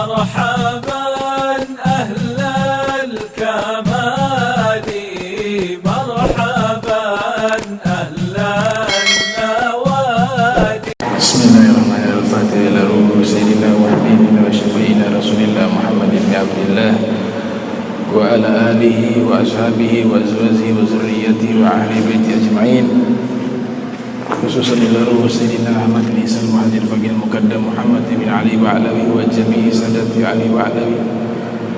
مرحبا أهل الكمال، مرحبا أهل النوادي. بسم الله الرحمن الرحيم. الفاتحة إلى روح سيدنا وحبيبنا وشفيعنا رسول الله محمد بن عبد الله وعلى آله وأصحابه وأزواجه وذريته وأهل بيته أجمعين، خصوصا إلى روح سيدنا أحمد بن عيسى المهدي الفقيه المقدم محمد بن علي وعلوي وجميع سادة علي وعلوي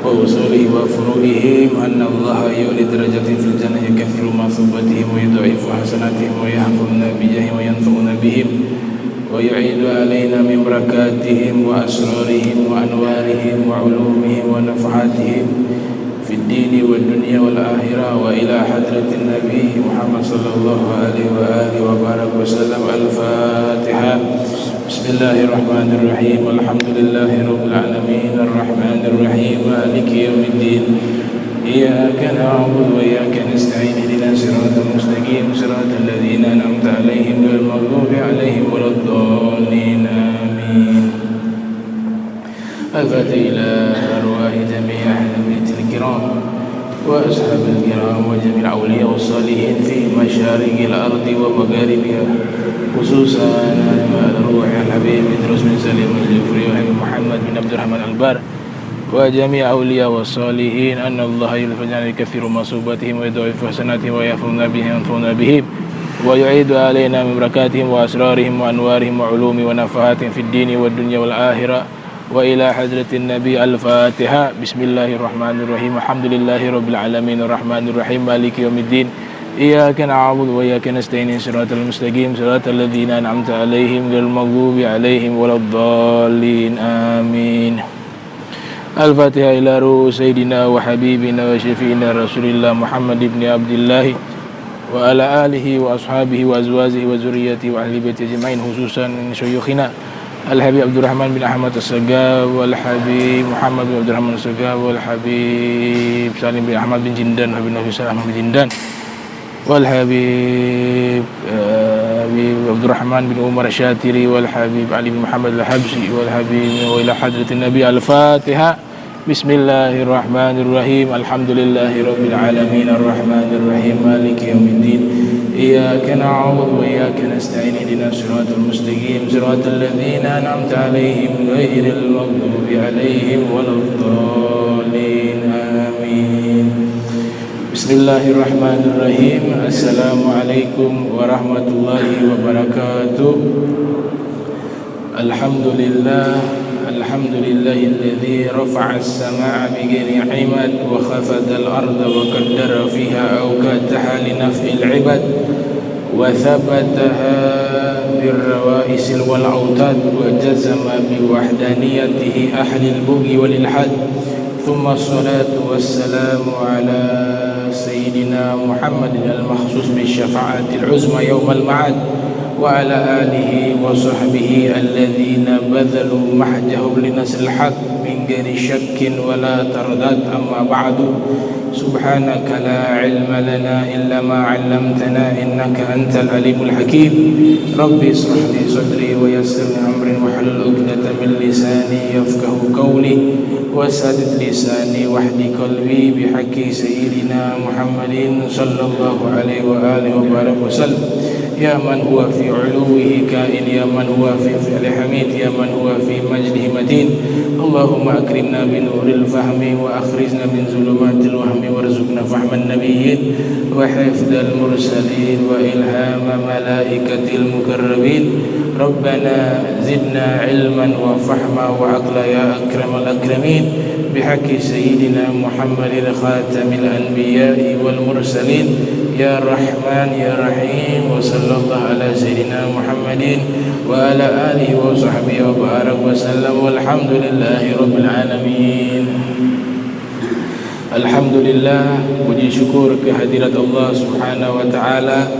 وأصوله وفروعهم، أن الله يولي درجة في الجنة يكثر مثوبتهم ويضعف حسناتهم ويحفظنا بجاههم وينفعنا بهم ويعيد علينا من بركاتهم وأسرارهم وأنوارهم وعلومهم ونفحاتهم في الدين والدنيا والآخرة، وإلى حضرة النبي محمد صلى الله عليه وآله وبارك وسلم. الفاتحة. بسم الله الرحمن الرحيم. الحمد لله رب العالمين الرحمن الرحيم مالك يوم الدين، إياك نعبد وإياك نستعين، اهدنا الصراط المستقيم صراط الذين أنعمت عليهم غير المغضوب عليهم ولا الضالين، آمين. الفاتحة إلى أرواح جميع أهل البيت الكرام وأصحاب الكرام وجميع الأولياء والصالحين في مشارق الأرض ومغاربها، خصوصا روح الحبيب إدريس بن سالم الجفري محمد بن عبد الرحمن البار وجميع أولياء والصالحين، أن الله يلفجنا يكثر مصوباتهم ويضاعف حسناتهم ويحفظنا بهم وينفعنا بهم ويعيد علينا من بركاتهم وأسرارهم وأنوارهم وعلوم ونفحاتهم في الدين والدنيا والآخرة، وإلى حضرة النبي. الفاتحة. بسم الله الرحمن الرحيم. الحمد لله رب العالمين الرحمن الرحيم مالك يوم الدين، إياك نعبد وإياك نستعين صراط المستقيم صراط الذين أنعمت عليهم غير المغضوب عليهم ولا الضالين، آمين. الفاتحة إلى روح سيدنا وحبيبنا وشفيعنا رسول الله محمد بن عبد الله وعلى آله وأصحابه وأزواجه وذريته وأهل بيته أجمعين، خصوصا شيوخنا الحبيب عبد الرحمن بن أحمد السقاف والحبيب محمد بن عبد الرحمن السقاف والحبيب سالم بن أحمد بن جندان والحبيب نفيس أحمد بن جندان والحبيب عبد الرحمن بن عمر الشاتري والحبيب علي بن محمد الحبشي والحبيب، وإلى حضرة النبي. الفاتحة. بسم الله الرحمن الرحيم. الحمد لله رب العالمين الرحمن الرحيم مالك يوم الدين، إياك نعبد وإياك نستعين، اهدنا الصراط المستقيم صراط الذين أنعمت عليهم غير المغضوب عليهم ولا الضالين، آمين. بسم الله الرحمن الرحيم. السلام عليكم ورحمة الله وبركاته. الحمد لله الحمد لله الذي رفع السماء بغير عمد وخفض الأرض وقدر فيها أوقاتها لنفع العباد وثبتها بالروائس والأوتاد وجزم بوحدانيته أهل البغي والإلحاد، ثم الصلاة والسلام على سيدنا محمد المخصوص بالشفاعة العظمى يوم المعاد، وعلى آله وصحبه الذين بذلوا محجهم لنصر الحق من غير شك ولا تردد. أما بعد، سبحانك لا علم لنا إلا ما علمتنا إنك أنت العليم الحكيم. ربي اشرح لي صدري ويسر لي أمري واحلل عقدة من لساني يفقه قولي وسدد لساني واهد قلبي بحق سيدنا محمد صلى الله عليه وآله وبارك وسلم. يا من هو في علوه كائن، يا من هو في فعل حميد، يا من هو في مجده متين. اللهم أكرمنا بنور الفهم وأخرجنا من ظلمات الوهم وارزقنا فهم النبيين وحفظ المرسلين وإلهام ملائكة المقربين. ربنا زدنا علما وفهما وعقلا يا أكرم الأكرمين، بحق سيدنا محمد خاتم الأنبياء والمرسلين. يا رحمن يا رحيم، وصلى الله على سيدنا محمد وعلى آله وصحبه وبارك وسلم، والحمد لله رب العالمين. Alhamdulillah, puji syukur kehadirat Allah Subhanahu wa Ta'ala,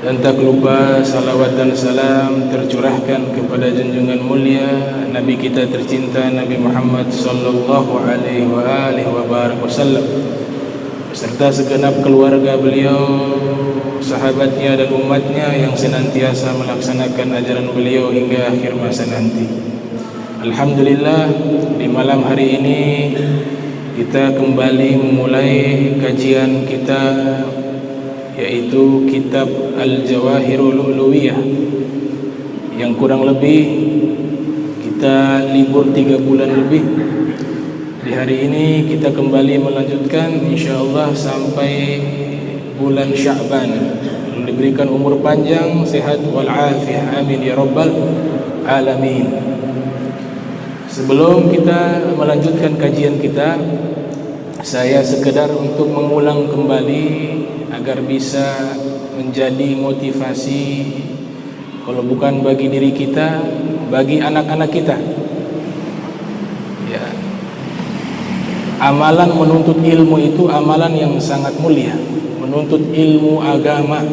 dan tak lupa salawat dan salam tercurahkan kepada junjungan mulia Nabi kita tercinta Nabi Muhammad sallallahu alaihi wasallam beserta segenap keluarga beliau, sahabatnya dan umatnya yang senantiasa melaksanakan ajaran beliau hingga akhir masa nanti. Alhamdulillah, di malam hari ini kita kembali memulai kajian kita, yaitu kitab Al-Jawahirul Lu'lu'iyah, yang kurang lebih kita libur 3 bulan lebih. Di hari ini kita kembali melanjutkan insyaallah sampai bulan Sya'ban. Diberikan umur panjang, sehat wal afiyah, amin ya rabbal alamin. Sebelum kita melanjutkan kajian kita, saya sekedar untuk mengulang kembali agar bisa menjadi motivasi, kalau bukan bagi diri kita, bagi anak-anak kita. Ya. Amalan menuntut ilmu itu amalan yang sangat mulia. Menuntut ilmu agama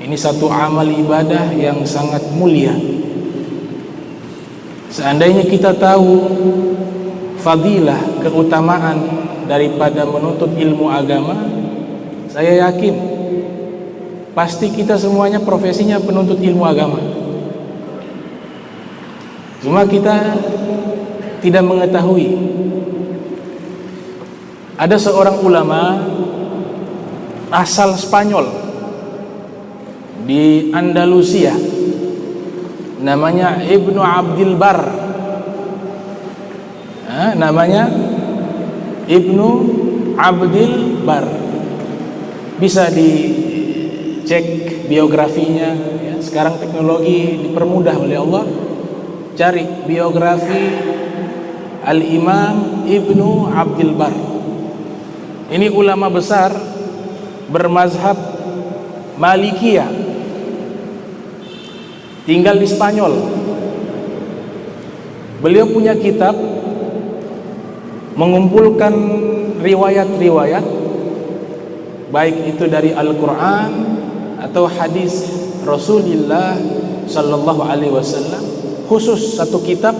ini satu amal ibadah yang sangat mulia. Seandainya kita tahu fadilah, keutamaan daripada menuntut ilmu agama, saya yakin pasti kita semuanya profesinya penuntut ilmu agama. Cuma kita tidak mengetahui. Ada seorang ulama asal Spanyol di Andalusia, namanya Ibnu Abdil Bar. Namanya Ibnu Abdil Bar. Bisa dicek biografinya ya. Sekarang teknologi dipermudah oleh Allah. Cari biografi Al-Imam Ibnu Abdil Bar. Ini ulama besar bermazhab Malikiyah, tinggal di Spanyol. Beliau punya kitab mengumpulkan riwayat-riwayat, baik itu dari Al-Quran atau hadis Rasulullah Sallallahu Alaihi Wasallam. Khusus satu kitab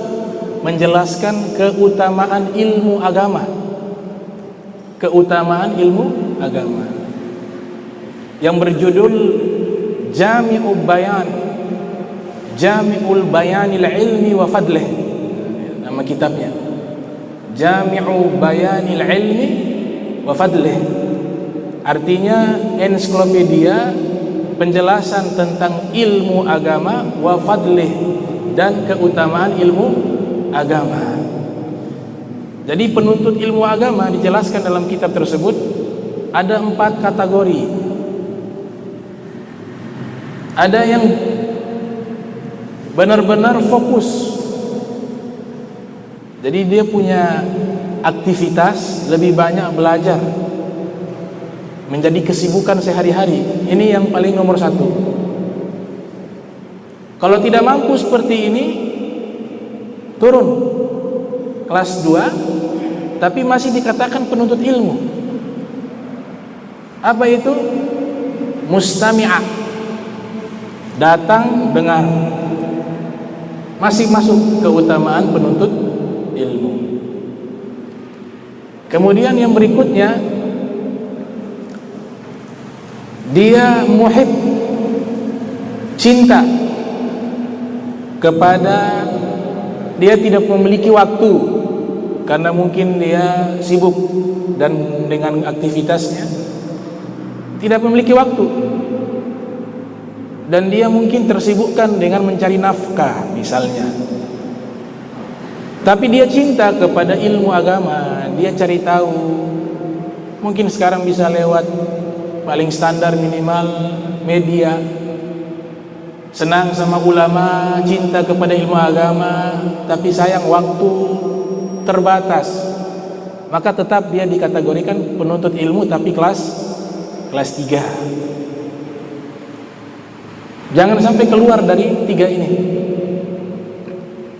menjelaskan keutamaan ilmu agama, keutamaan ilmu agama, yang berjudul Jami'ul Bayanil Ilmi wa Fadlih. Nama kitabnya Jami'u Bayanil Ilmi wa Fadlih. Artinya ensiklopedia penjelasan tentang ilmu agama, wa fadlih, dan keutamaan ilmu agama. Jadi penuntut ilmu agama dijelaskan dalam kitab tersebut ada 4 kategori. Ada yang benar-benar fokus, jadi dia punya aktivitas lebih banyak belajar, menjadi kesibukan sehari-hari. Ini yang paling nomor 1. Kalau tidak mampu seperti ini, turun kelas 2, tapi masih dikatakan penuntut ilmu. Apa itu? Mustami'ah, datang dengar, masih masuk keutamaan penuntut ilmu. Kemudian yang berikutnya, dia muhib, cinta kepada, dia tidak memiliki waktu karena mungkin dia sibuk dan dengan aktivitasnya tidak memiliki waktu, dan dia mungkin tersibukkan dengan mencari nafkah misalnya. Tapi dia cinta kepada ilmu agama, dia cari tahu. Mungkin sekarang bisa lewat paling standar minimal media. Senang sama ulama, cinta kepada ilmu agama, tapi sayang waktu terbatas. Maka tetap dia dikategorikan penuntut ilmu tapi kelas 3. Jangan sampai keluar dari 3 ini.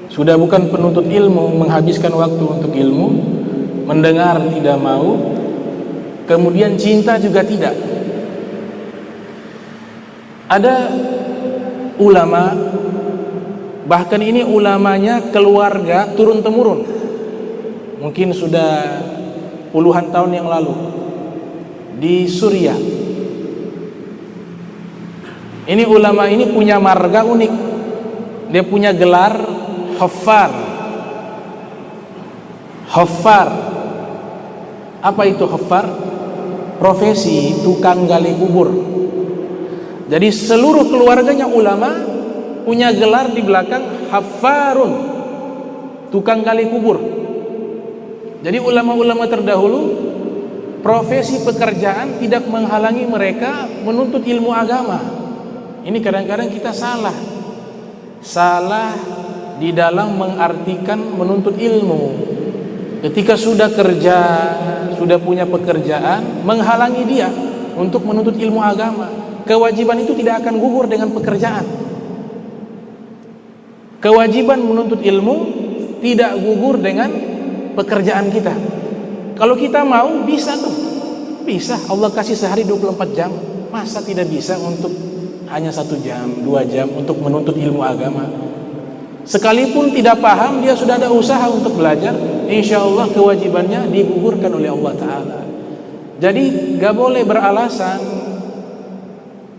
Sudah bukan penuntut ilmu, menghabiskan waktu untuk ilmu, mendengar tidak mau, kemudian cinta juga tidak. Ada ulama, bahkan ini ulamanya keluarga turun-temurun, mungkin sudah puluhan tahun yang lalu, di Suriah. Ini ulama ini punya marga unik. Dia punya gelar Huffar. Huffar. Apa itu huffar? Profesi tukang gali kubur. Jadi seluruh keluarganya ulama punya gelar di belakang haffarun, tukang gali kubur. Jadi ulama-ulama terdahulu profesi pekerjaan tidak menghalangi mereka menuntut ilmu agama. Ini kadang-kadang kita salah di dalam mengartikan menuntut ilmu. Ketika sudah kerja, sudah punya pekerjaan, menghalangi dia untuk menuntut ilmu agama. Kewajiban itu tidak akan gugur dengan pekerjaan. Kewajiban menuntut ilmu tidak gugur dengan pekerjaan kita. Kalau kita mau, bisa tuh. Bisa, Allah kasih sehari 24 jam. Masa tidak bisa untuk hanya 1 jam, 2 jam untuk menuntut ilmu agama? Sekalipun tidak paham, dia sudah ada usaha untuk belajar, insya Allah kewajibannya digugurkan oleh Allah Ta'ala. Jadi gak boleh beralasan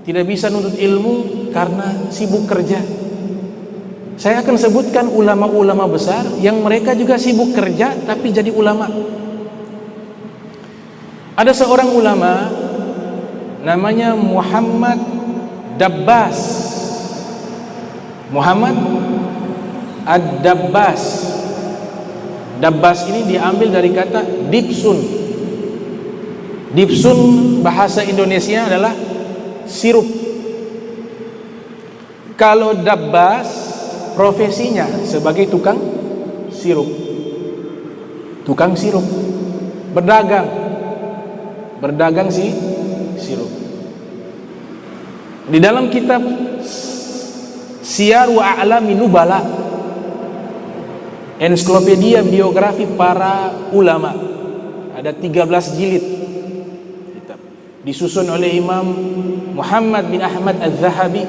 tidak bisa nuntut ilmu karena sibuk kerja. Saya akan sebutkan ulama-ulama besar yang mereka juga sibuk kerja tapi jadi ulama. Ada seorang ulama namanya Muhammad Dabbas. Muhammad Ad-Dabbas. Dabbas ini diambil dari kata dipsun. Dipsun bahasa Indonesia adalah sirup. Kalau Dabbas profesinya sebagai tukang sirup. Tukang sirup. Berdagang sirup. Di dalam kitab Siyar wa A'lami Nubala, ensiklopedia biografi para ulama, ada 13 jilid, disusun oleh Imam Muhammad bin Ahmad Az-Zahabi,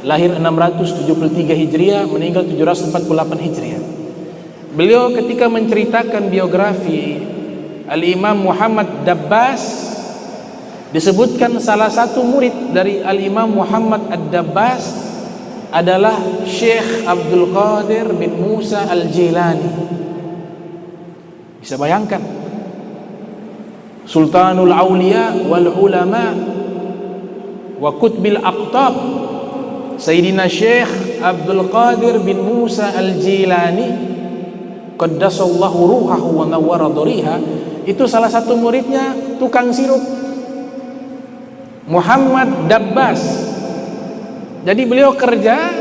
lahir 673 Hijriah, meninggal 748 Hijriah. Beliau ketika menceritakan biografi Al-Imam Muhammad Dabbas, disebutkan salah satu murid dari Al-Imam Muhammad Ad-Dabbas adalah Syekh Abdul Qadir bin Musa Al-Jilani. Bisa bayangkan, Sultanul Auliya wal Ulama wa Qutbil Aqtab, Sayyidina Syekh Abdul Qadir bin Musa Al-Jilani qaddasallahu ruhahu wa nawwara dhariha, itu salah satu muridnya tukang sirup, Muhammad Dabbas. Jadi beliau kerja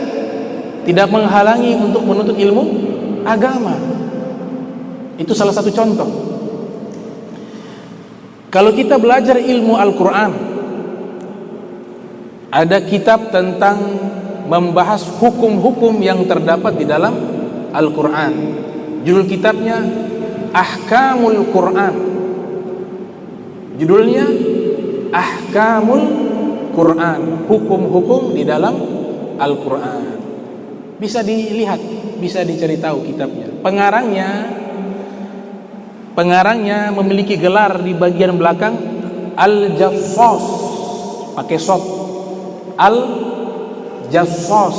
tidak menghalangi untuk menuntut ilmu agama. Itu salah satu contoh. Kalau kita belajar ilmu Al-Quran, ada kitab tentang membahas hukum-hukum yang terdapat di dalam Al-Quran. Judul kitabnya Ahkamul Quran. Judulnya Ahkamul Quran, hukum-hukum di dalam Al-Quran. Bisa dilihat, bisa dicari tahu kitabnya. Pengarangnya memiliki gelar di bagian belakang Al-Jassas, pakai shot. Al-Jassas.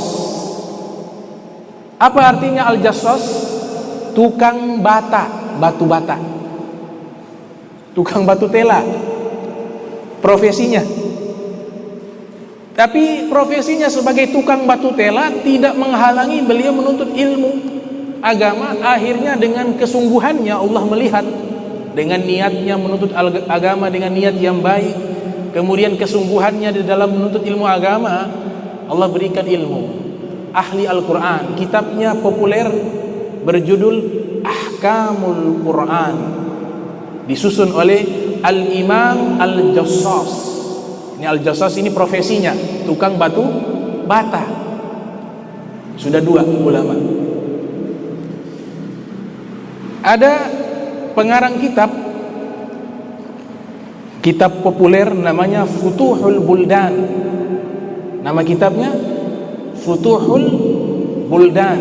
Apa artinya Al-Jassas? Tukang bata, batu bata. Tukang batu tela. Profesinya. Tapi profesinya sebagai tukang batu tela tidak menghalangi beliau menuntut ilmu agama. Akhirnya dengan kesungguhannya Allah melihat, dengan niatnya menuntut agama dengan niat yang baik, kemudian kesungguhannya di dalam menuntut ilmu agama, Allah berikan ilmu. Ahli Al-Quran, kitabnya populer berjudul Ahkamul Quran, disusun oleh Al-Imam Al-Jassas. Ini Al-Jassas ini profesinya tukang batu bata. Sudah 2 ulama. Ada pengarang kitab populer namanya Futuhul Buldan. Nama kitabnya Futuhul Buldan.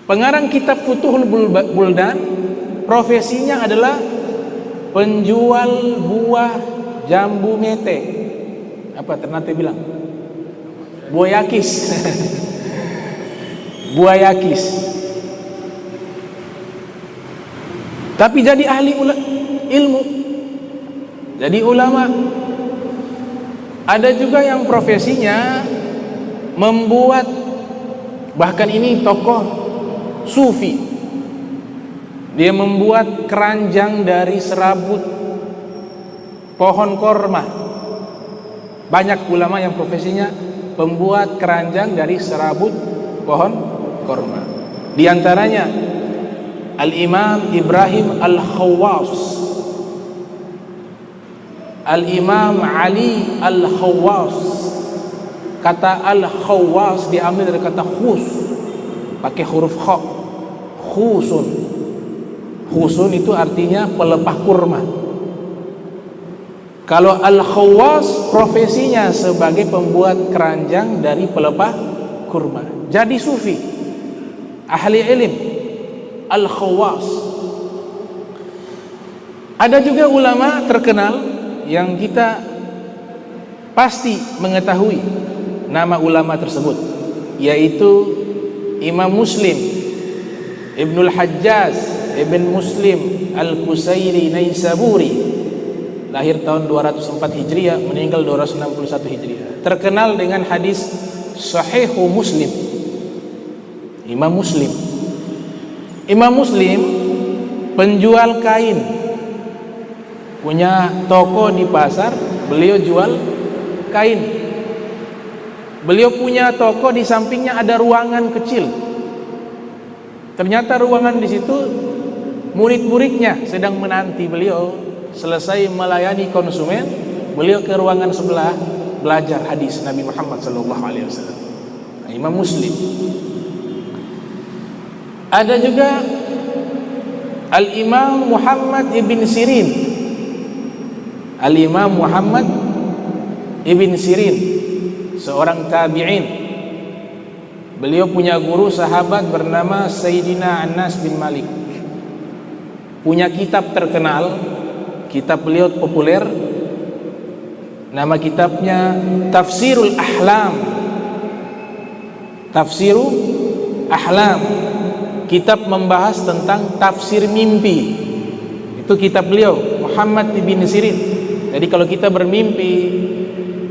Pengarang kitab Futuhul Buldan profesinya adalah penjual buah jambu mete. Apa Ternate bilang? Buah yakis. buayakis. Tapi jadi ahli ilmu, jadi ulama. Ada juga yang profesinya membuat, bahkan ini tokoh sufi, dia membuat keranjang dari serabut pohon korma. Banyak ulama yang profesinya membuat keranjang dari serabut pohon korma. Di antaranya Al-Imam Ibrahim Al-Khawwas, Al-Imam Ali Al-Khawwas. Kata Al-Khawwas diambil dari kata khus, pakai huruf kha, khusun. Khusun itu artinya pelepah kurma. Kalau Al-Khawwas profesinya sebagai pembuat keranjang dari pelepah kurma. Jadi sufi, ahli ilim, Al-Khawwas. Ada juga ulama terkenal yang kita pasti mengetahui nama ulama tersebut, yaitu Imam Muslim Ibnul Hajjaj Ibn Muslim Al-Qusairi Naisaburi, lahir tahun 204 Hijriah, meninggal 261 Hijriah. Terkenal dengan hadis Sahihu Muslim. Imam Muslim penjual kain, punya toko di pasar, beliau jual kain. Beliau punya toko, di sampingnya ada ruangan kecil. Ternyata ruangan di situ murid-muridnya sedang menanti beliau selesai melayani konsumen. Beliau ke ruangan sebelah belajar hadis Nabi Muhammad SAW. Imam Muslim. Ada juga Al-Imam Muhammad Ibn Sirin. Al-Imam Muhammad Ibn Sirin, seorang tabi'in. Beliau punya guru sahabat bernama Sayyidina Anas bin Malik. Punya kitab terkenal, kitab beliau populer. Nama kitabnya Tafsirul Ahlam. Tafsirul Ahlam. Kitab membahas tentang tafsir mimpi. Itu kitab beliau, Muhammad Ibn Sirin. Jadi kalau kita bermimpi,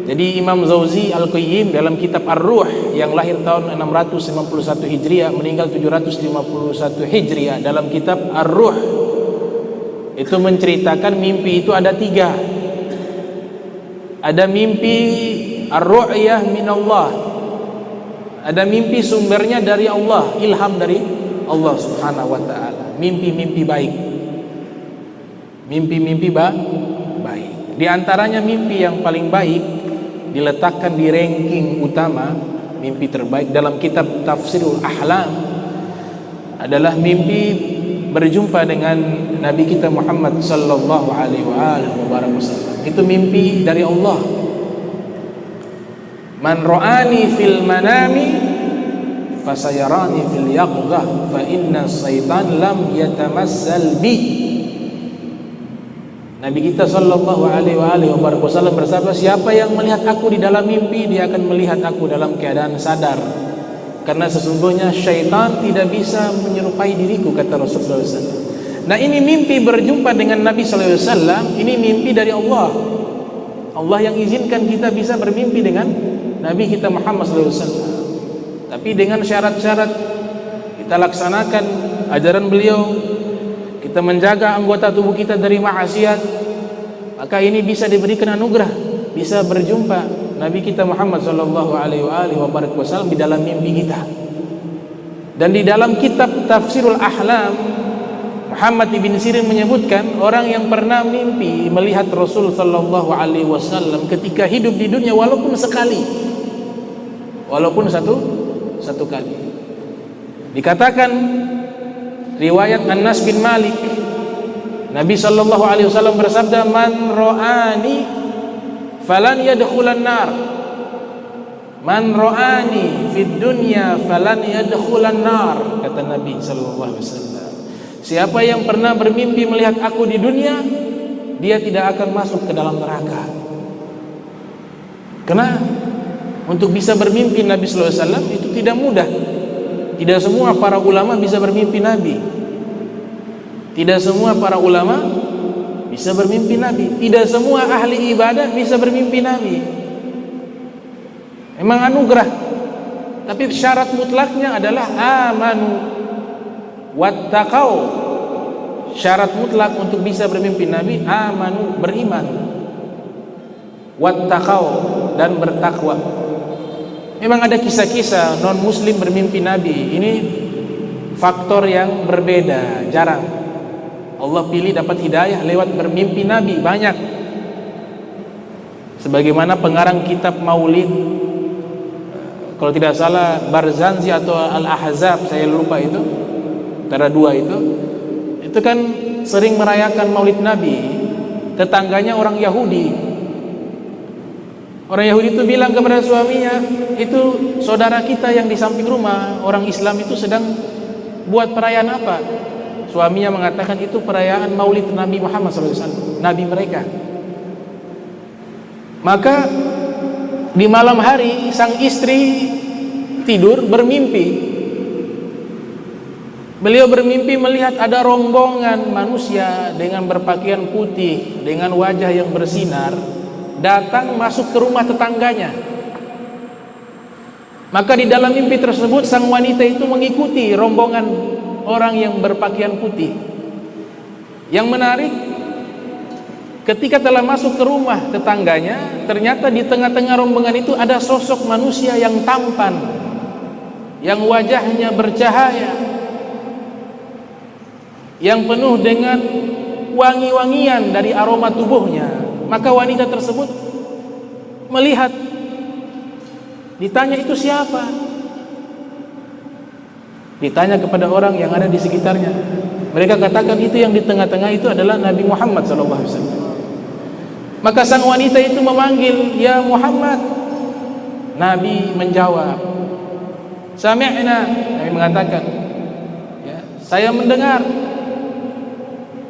jadi Imam Zawzi Al-Qayyim dalam kitab Ar-Ruh yang lahir tahun 651 Hijriah, meninggal 751 Hijriah, dalam kitab Ar-Ruh itu menceritakan mimpi itu ada 3. Ada mimpi Ar-Ru'yah minallah, ada mimpi sumbernya dari Allah, ilham dari Allah Subhanahu wa ta'ala. Mimpi-mimpi baik, mimpi-mimpi baik. Di antaranya mimpi yang paling baik diletakkan di ranking utama mimpi terbaik dalam kitab Tafsirul Ahlam adalah mimpi berjumpa dengan Nabi kita Muhammad sallallahu alaihi wasallam. Itu mimpi dari Allah. Man ra'ani fil manami fasayarani fil yaqzah fa inna syaitan lam yatamassal bi. Nabi kita sallallahu alaihi wasallam bersabda, siapa yang melihat aku di dalam mimpi, dia akan melihat aku dalam keadaan sadar. Karena sesungguhnya syaitan tidak bisa menyerupai diriku, kata Rasulullah SAW. Nah, ini mimpi berjumpa dengan Nabi SAW. Ini mimpi dari Allah. Allah yang izinkan kita bisa bermimpi dengan Nabi kita Muhammad SAW. Tapi dengan syarat-syarat, kita laksanakan ajaran beliau, kita menjaga anggota tubuh kita dari maksiat, maka ini bisa diberikan anugerah, bisa berjumpa Nabi kita Muhammad sallallahu alaihi wasallam di dalam mimpi kita. Dan di dalam kitab Tafsirul Ahlam, Muhammad Ibn Sirin menyebutkan orang yang pernah mimpi melihat Rasul sallallahu alaihi wasallam ketika hidup di dunia, walaupun sekali, walaupun satu kali. Dikatakan riwayat Anas bin Malik, Nabi sallallahu alaihi wasallam bersabda, man ra'ani falan yadkhulan nar. Man ra'ani fid dunya falan yadkhulan nar, kata Nabi sallallahu alaihi wasallam. Siapa yang pernah bermimpi melihat aku di dunia, dia tidak akan masuk ke dalam neraka. Karena untuk bisa bermimpi Nabi sallallahu alaihi wasallam itu tidak mudah. Tidak semua para ulama bisa bermimpi Nabi. Tidak semua para ulama bisa bermimpi Nabi. Tidak semua ahli ibadah bisa bermimpi Nabi. Memang anugerah. Tapi syarat mutlaknya adalah amanu wattaqau. Syarat mutlak untuk bisa bermimpi Nabi, amanu, beriman, wattaqau, dan bertakwa. Memang ada kisah-kisah non muslim bermimpi Nabi. Ini faktor yang berbeda, jarang. Allah pilih dapat hidayah lewat bermimpi Nabi, banyak. Sebagaimana pengarang kitab Maulid, kalau tidak salah Barzanji atau Al-Ahzab, saya lupa itu, antara dua itu kan sering merayakan Maulid Nabi. Tetangganya orang Yahudi. Orang Yahudi itu bilang kepada suaminya, itu saudara kita yang di samping rumah, orang Islam itu sedang buat perayaan apa? Suaminya mengatakan itu perayaan Maulid Nabi Muhammad SAW, Nabi mereka. Maka di malam hari sang istri tidur bermimpi. Beliau bermimpi melihat ada rombongan manusia dengan berpakaian putih, dengan wajah yang bersinar, datang masuk ke rumah tetangganya. Maka di dalam mimpi tersebut sang wanita itu mengikuti rombongan orang yang berpakaian putih. Yang menarik, ketika telah masuk ke rumah tetangganya, ternyata di tengah-tengah rombongan itu ada sosok manusia yang tampan, yang wajahnya bercahaya, yang penuh dengan wangi-wangian dari aroma tubuhnya. Maka wanita tersebut melihat, ditanya itu siapa? Ditanya kepada orang yang ada di sekitarnya. Mereka katakan itu yang di tengah-tengah itu adalah Nabi Muhammad SAW. Maka sang wanita itu memanggil, ya Muhammad. Nabi menjawab, sami'na. Nabi mengatakan, ya, saya mendengar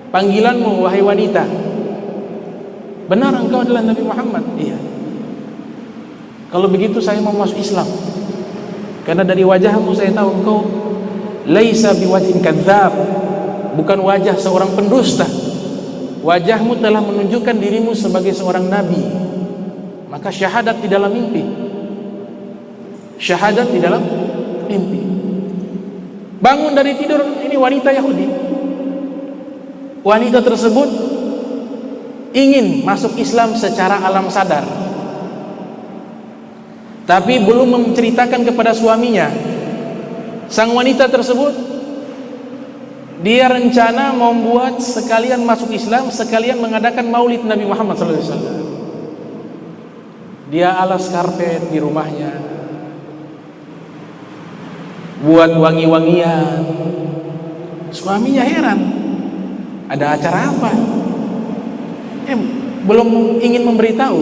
panggilanmu wahai wanita. Benar engkau adalah Nabi Muhammad? Iya. Kalau begitu saya mau masuk Islam, karena dari wajahmu saya tahu engkau laisa biwajhin kadzdzab, bukan wajah seorang pendusta. Wajahmu telah menunjukkan dirimu sebagai seorang nabi. Maka syahadat di dalam mimpi. Syahadat di dalam mimpi. Bangun dari tidur, ini wanita Yahudi. Wanita tersebut ingin masuk Islam secara alam sadar, tapi belum menceritakan kepada suaminya. Sang wanita tersebut, dia rencana membuat sekalian masuk Islam, sekalian mengadakan Maulid Nabi Muhammad SAW. Dia alas karpet di rumahnya, buat wangi-wangian. Suaminya heran, ada acara apa? Belum ingin memberitahu.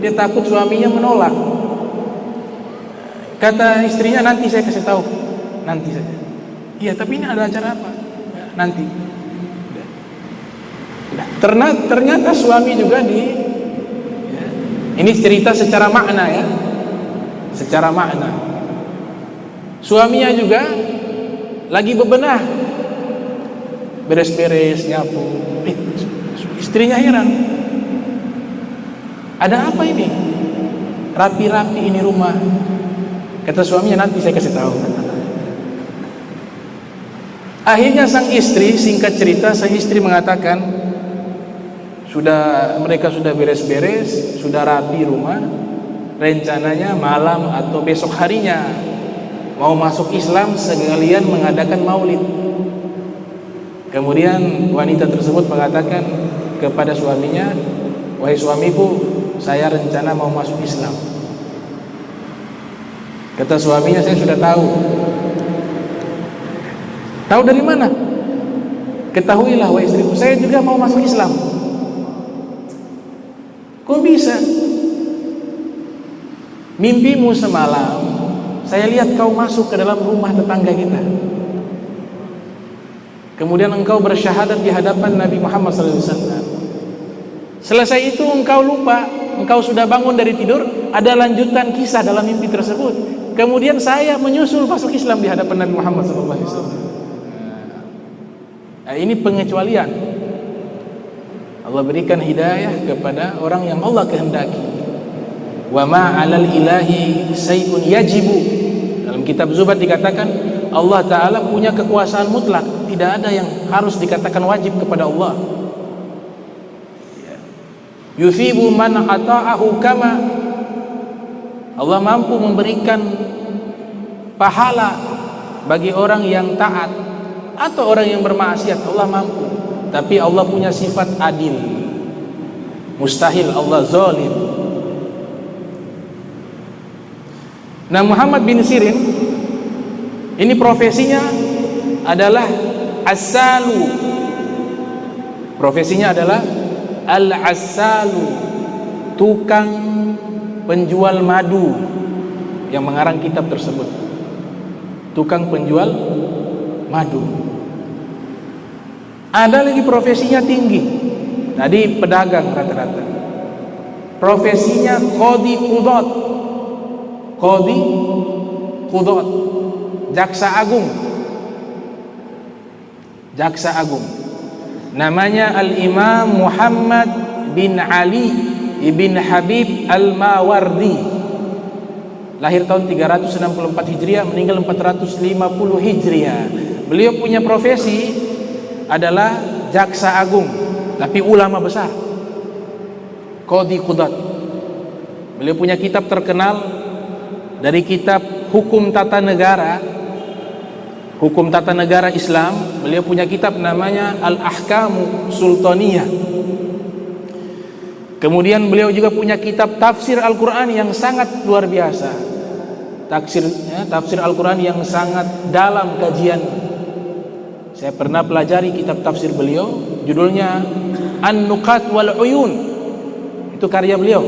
Dia takut suaminya menolak. Kata istrinya, nanti saya kasih tahu, nanti saja. Iya, tapi ini ada acara apa? Ya, nanti. Ternyata suami juga ini cerita secara makna ya, secara makna. Suaminya juga lagi bebenah, beres-beres, nyapu. Istrinya heran, ada apa ini? Rapi-rapi ini rumah. Kata suaminya, nanti saya kasih tahu. Akhirnya sang istri, singkat cerita, sang istri mengatakan, mereka sudah beres-beres, sudah rapi rumah. Rencananya malam atau besok harinya mau masuk Islam sekalian mengadakan maulid. Kemudian wanita tersebut mengatakan kepada suaminya, wahai suamiku, saya rencana mau masuk Islam. Kata suaminya, saya sudah tahu. Tahu dari mana? Ketahuilah wahai istriku, saya juga mau masuk Islam. Kok bisa? Mimpimu semalam, saya lihat kau masuk ke dalam rumah tetangga kita. Kemudian engkau bersyahadat di hadapan Nabi Muhammad SAW. Selesai itu engkau lupa, engkau sudah bangun dari tidur, ada lanjutan kisah dalam mimpi tersebut. Kemudian saya menyusul masuk Islam di hadapan Nabi Muhammad SAW. Nah, ini pengecualian. Allah berikan hidayah kepada orang yang Allah kehendaki. Wa ma 'alal ilahi syai'un yajibu. Dalam kitab Zubat dikatakan Allah Ta'ala punya kekuasaan mutlak, tidak ada yang harus dikatakan wajib kepada Allah. Yusibu man ata'ahu kama, Allah mampu memberikan pahala bagi orang yang taat atau orang yang bermaksiat, Allah mampu. Tapi Allah punya sifat adil, mustahil Allah zalim. Nah, Muhammad bin Sirin ini profesinya adalah as-salu. Profesinya adalah al-assalu, tukang penjual madu yang mengarang kitab tersebut. Tukang penjual madu. Ada lagi profesinya tinggi. Tadi pedagang rata-rata. Profesinya qadi qudat. Qadi qudat, jaksa agung. Jaksa agung. Namanya Al-Imam Muhammad bin Ali ibn Habib Al-Mawardi. Lahir tahun 364 Hijriah, meninggal 450 Hijriah. Beliau punya profesi adalah jaksa agung, tapi ulama besar, qadi qudat. Beliau punya kitab terkenal dari kitab Hukum Tata Negara, Hukum Tata Negara Islam. Beliau punya kitab namanya Al-Ahkamu Sultaniyah. Kemudian beliau juga punya kitab tafsir Al-Quran yang sangat luar biasa. Tafsir Al-Quran yang sangat dalam kajian. Saya pernah pelajari kitab tafsir beliau, judulnya An-Nuqat wal Uyun. Itu karya beliau.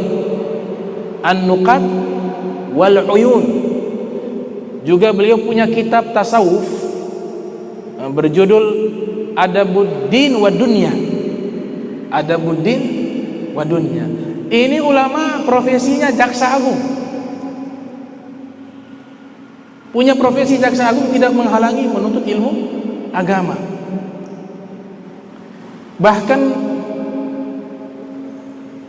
An-Nuqat wal Uyun. Juga beliau punya kitab tasawuf berjudul Adabuddin wa Dunya. Adabuddin wa Dunya. Ini ulama profesinya jaksa agung. Punya profesi jaksa agung tidak menghalangi menuntut ilmu agama. Bahkan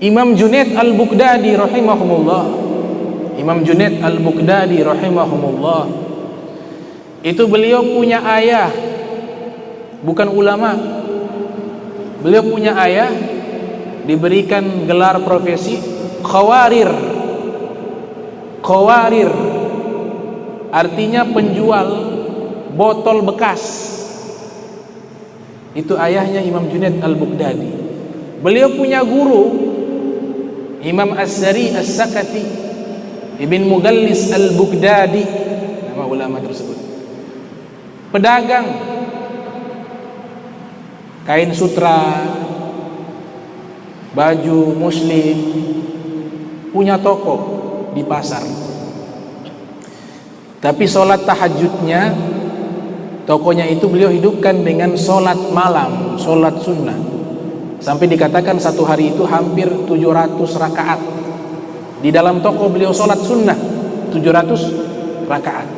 Imam Junaid Al-Baghdadi rahimahumullah, Imam Junaid Al-Baghdadi rahimahumullah, itu beliau punya ayah, bukan ulama. Beliau punya ayah diberikan gelar profesi khawarir. Khawarir artinya penjual botol bekas. Itu ayahnya Imam Junaid Al-Baghdadi. Beliau punya guru Imam As-Sari As-Sakati Ibn Mughallis Al-Baghdadi, nama ulama tersebut. Pedagang kain sutra, baju muslim, punya toko di pasar. Tapi sholat tahajudnya, tokonya itu beliau hidupkan dengan sholat malam, sholat sunnah. Sampai dikatakan satu hari itu hampir 700 rakaat. Di dalam toko beliau sholat sunnah 700 rakaat.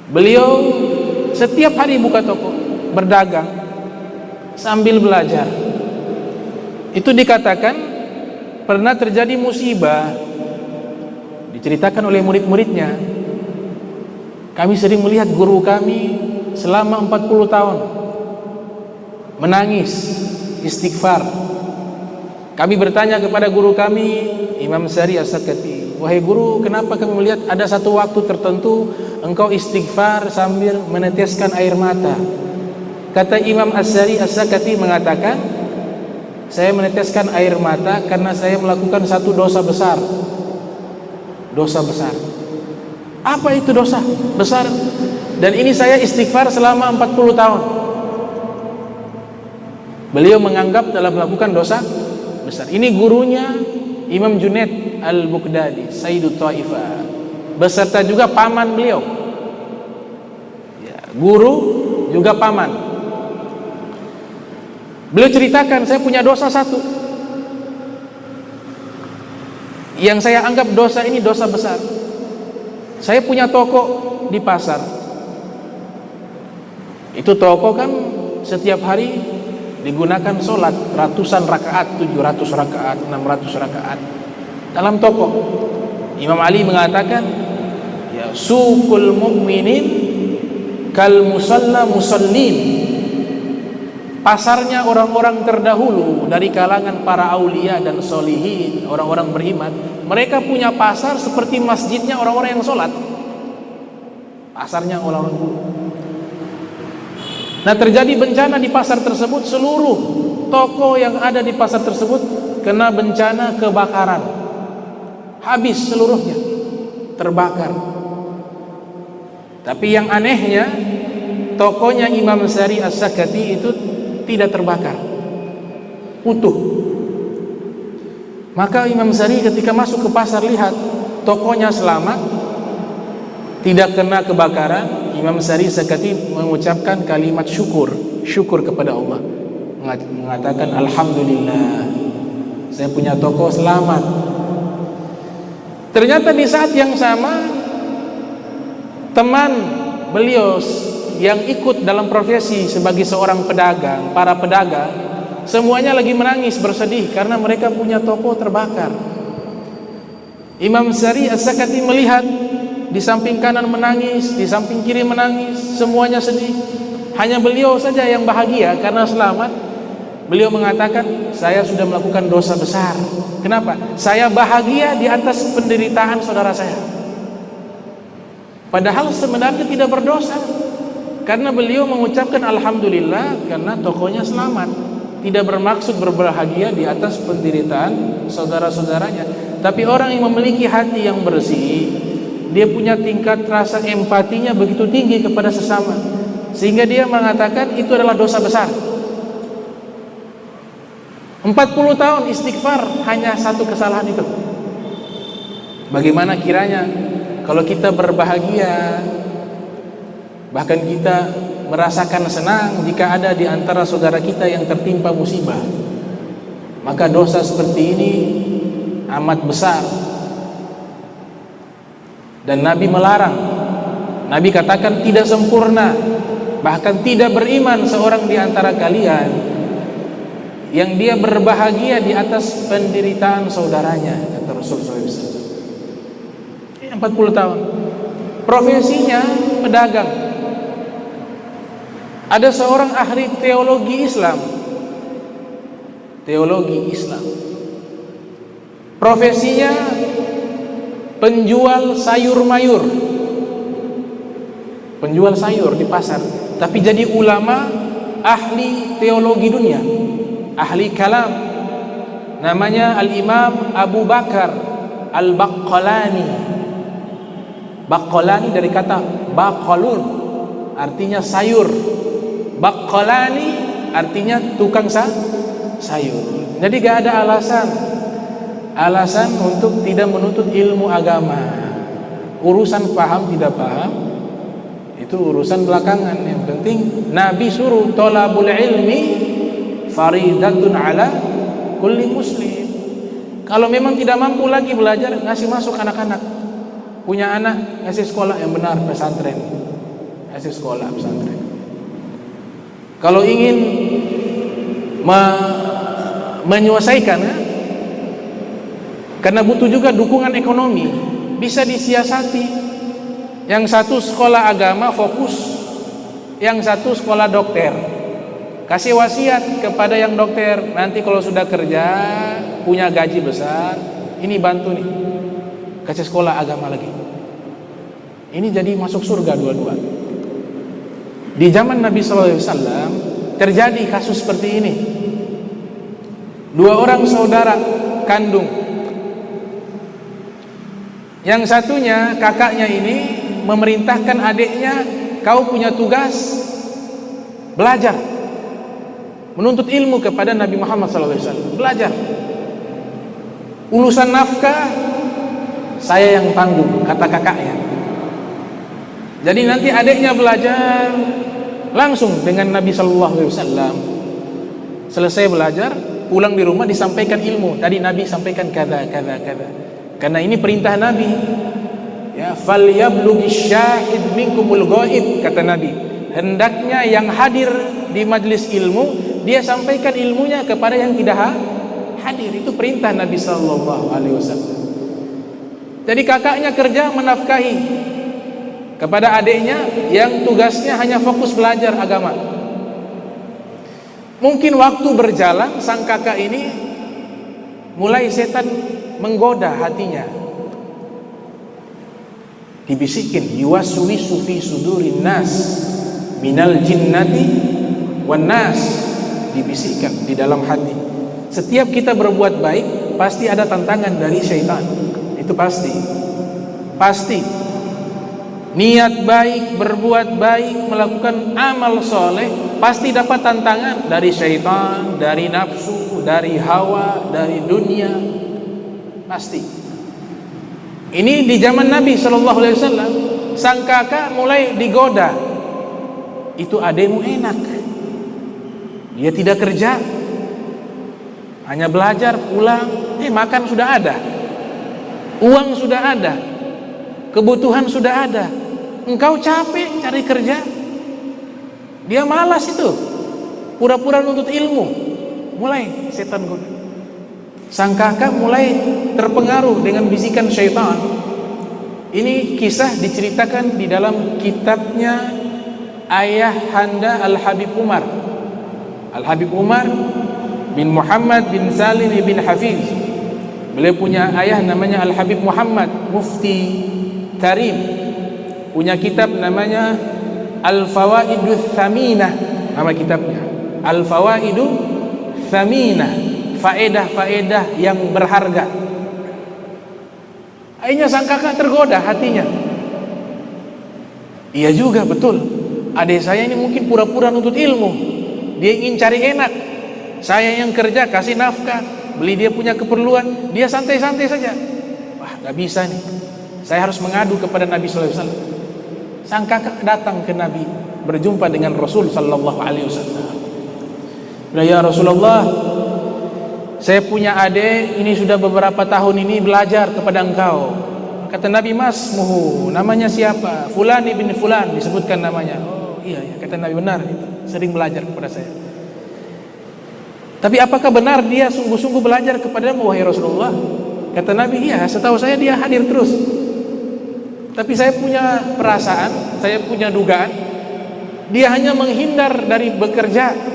Beliau setiap hari buka toko, berdagang sambil belajar. Itu dikatakan pernah terjadi musibah, diceritakan oleh murid-muridnya. Kami sering melihat guru kami selama 40 tahun menangis, istighfar. Kami bertanya kepada guru kami, Imam Sari As-Sakati, wahai guru, kenapa kami melihat ada satu waktu tertentu engkau istighfar sambil meneteskan air mata? Kata Imam As-Sari As-Sakati mengatakan, saya meneteskan air mata karena saya melakukan satu dosa besar. Dosa besar. Apa itu dosa besar? Dan ini saya istighfar selama 40 tahun. Beliau menganggap telah melakukan dosa besar. Ini gurunya Imam Junaid Al-Baghdadi, Sayyidut Taifah, beserta juga paman beliau. Ya, guru juga paman. Beliau ceritakan, saya punya dosa satu. Yang saya anggap dosa ini dosa besar. Saya punya toko di pasar. Itu toko kan setiap hari digunakan sholat ratusan rakaat, 700 rakaat, 600 rakaat dalam toko. Imam Ali mengatakan, ya suqul mu'minin kal musalla musallin. Pasarnya orang-orang terdahulu dari kalangan para aulia dan solihin, orang-orang beriman, mereka punya pasar seperti masjidnya orang-orang yang sholat. Pasarnya orang-orang dulu. Nah, terjadi bencana di pasar tersebut, seluruh toko yang ada di pasar tersebut kena bencana kebakaran. Habis seluruhnya, terbakar. Tapi yang anehnya, tokonya Imam Sari As-Sakati itu tidak terbakar, utuh. Maka Imam Sari ketika masuk ke pasar lihat tokonya selamat, tidak kena kebakaran, Imam Sari As-Sakati mengucapkan kalimat syukur kepada Allah, mengatakan alhamdulillah, saya punya toko selamat. Ternyata di saat yang sama teman beliau yang ikut dalam profesi sebagai seorang pedagang, para pedagang, semuanya lagi menangis bersedih karena mereka punya toko terbakar. Imam Sari As-Sakati melihat di samping kanan menangis, di samping kiri menangis, semuanya sedih. Hanya beliau saja yang bahagia karena selamat. Beliau mengatakan, saya sudah melakukan dosa besar. Kenapa? Saya bahagia di atas penderitaan saudara saya. Padahal sebenarnya tidak berdosa. Karena beliau mengucapkan alhamdulillah karena tokonya selamat, tidak bermaksud berbahagia di atas penderitaan saudara-saudaranya. Tapi orang yang memiliki hati yang bersih, dia punya tingkat rasa empatinya begitu tinggi kepada sesama, sehingga dia mengatakan itu adalah dosa besar. 40 tahun istighfar hanya satu kesalahan itu. Bagaimana kiranya kalau kita berbahagia, bahkan kita merasakan senang jika ada di antara saudara kita yang tertimpa musibah. Maka dosa seperti ini amat besar. Dan Nabi melarang. Nabi katakan tidak sempurna, bahkan tidak beriman seorang di antara kalian yang dia berbahagia di atas penderitaan saudaranya, kata Rasulullah SAW. 40 tahun. Profesinya pedagang. Ada seorang ahli teologi Islam. Profesinya penjual sayur mayur. Penjual sayur di pasar. Tapi jadi ulama, ahli teologi dunia, ahli kalam. Namanya Al-Imam Abu Bakar Al-Baqqalani. Baqqalani dari kata baqalun, artinya sayur. Baqqalani artinya tukang sayur. Jadi gak ada alasan untuk tidak menuntut ilmu agama. Urusan paham tidak paham itu urusan belakangan. Yang penting Nabi suruh thalabul ilmi faridatun ala kulli muslim. Kalau memang tidak mampu lagi belajar, ngasih masuk anak-anak. Punya anak, ngasih sekolah yang benar, pesantren. Ngasih sekolah pesantren. Kalau ingin menyelesaikan, karena butuh juga dukungan ekonomi, bisa disiasati. Yang satu sekolah agama fokus, yang satu sekolah dokter. Kasih wasiat kepada yang dokter, nanti kalau sudah kerja punya gaji besar, ini bantu nih, kasih sekolah agama lagi. Ini jadi masuk surga dua-dua. Di zaman Nabi SAW terjadi kasus seperti ini. 2 orang saudara kandung. Yang satunya, kakaknya ini memerintahkan adiknya, kau punya tugas belajar, menuntut ilmu kepada Nabi Muhammad SAW. Belajar. Urusan nafkah saya yang tanggung, kata kakaknya. Jadi nanti adiknya belajar langsung dengan Nabi SAW. Selesai belajar, pulang di rumah disampaikan ilmu. Tadi Nabi sampaikan kada. Karena ini perintah Nabi. Ya, falyablughi syahid minkumul ghaib, kata Nabi. Hendaknya yang hadir di majelis ilmu dia sampaikan ilmunya kepada yang tidak hadir. Itu perintah Nabi sallallahu alaihi wasallam. Jadi kakaknya kerja menafkahi kepada adiknya yang tugasnya hanya fokus belajar agama. Mungkin waktu berjalan, sang kakak ini mulai setan menggoda hatinya. Dibisikin, yuwaswisu fi sudurin nas minal jinnati wan nas, dibisikkan di dalam hati. Setiap kita berbuat baik pasti ada tantangan dari syaitan. Itu pasti. Niat baik, berbuat baik, melakukan amal soleh, pasti dapat tantangan dari syaitan, dari nafsu, dari hawa, dari dunia. Pasti. Ini di zaman Nabi SAW, sang kakak mulai digoda. Itu ademu enak, dia tidak kerja, hanya belajar, pulang, makan sudah ada, uang sudah ada, kebutuhan sudah ada. Engkau capek cari kerja, dia malas itu, pura-pura nuntut ilmu. Mulai setan goda. Sang kakak mulai terpengaruh dengan bisikan syaitan. Ini kisah diceritakan di dalam kitabnya ayah handa Al-Habib Umar. Al-Habib Umar bin Muhammad bin Salim bin Hafiz. Beliau punya ayah namanya Al-Habib Muhammad Mufti Karim. Punya kitab namanya Al-Fawaidus Thaminah. Nama kitabnya Al-Fawaidus Thaminah, faedah-faedah yang berharga. Akhirnya sang kakak tergoda hatinya. Iya juga, betul, adik saya ini mungkin pura-pura nuntut ilmu, dia ingin cari enak. Saya yang kerja kasih nafkah, beli dia punya keperluan, dia santai-santai saja. Wah, gak bisa nih, saya harus mengadu kepada Nabi SAW. Sang kakak datang ke Nabi, berjumpa dengan Rasul sallallahu alaihi wasallam. Ya Rasulullah, saya punya adik, ini sudah beberapa tahun ini belajar kepada engkau. Kata Nabi, mas muhu, namanya siapa? Fulan bin Fulan, disebutkan namanya. Oh iya, kata Nabi, benar, sering belajar kepada saya. Tapi apakah benar dia sungguh-sungguh belajar kepadamu wahai Rasulullah? Kata Nabi, iya, setahu saya dia hadir terus. Tapi saya punya perasaan, saya punya dugaan, dia hanya menghindar dari bekerja.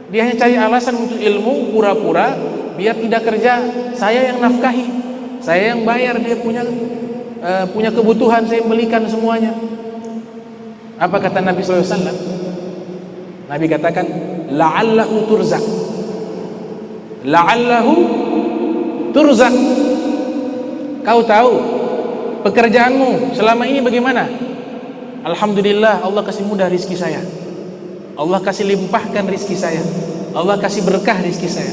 Dia hanya cari alasan untuk ilmu, pura-pura biar tidak kerja. Saya yang nafkahi, saya yang bayar, dia punya kebutuhan, saya belikan semuanya. Apa kata Nabi SAW? Nabi katakan, la'allahu turzak, la'allahu turzak. Kau tahu pekerjaanmu selama ini bagaimana? Alhamdulillah, Allah kasih mudah rizki saya, Allah kasih limpahkan rizki saya, Allah kasih berkah rizki saya.